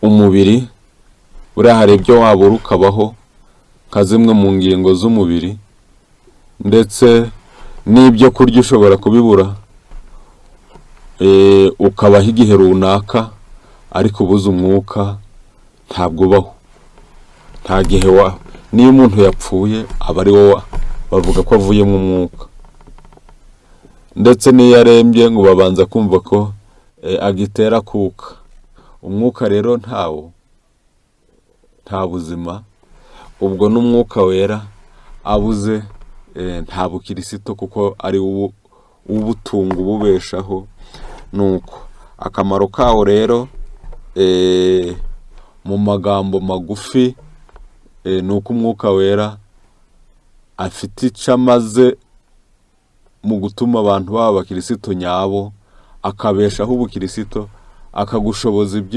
umubiri buriya hari ibyo wabura ukabaho nka zimwe mu ngingo z'umubiri, ndetse n'ibyo kurya ushobora kubibura ukabaho igihe runaka, ariko ubuze umwuka ntabwo ubaho. Nta gihe niyo umuntu yapfuye aba ari wowe bavuga ko avuyemo umwuka, ndetse n'iyo arembye ngo babanza kumva ko agitera kuka. Umwuka rero ntawo, nta buzima. Ubwo n'umwuka wera abuze nta bukristo, kuko ari ubutunga ububeshaho. Nuko akamaro kawo rero mu magambo magufi ni uko umwuka wera afite icyo amaze mu gutuma abantu baba abakristo nyabo, akabeshaho ubukristo, akagushoboza ibyo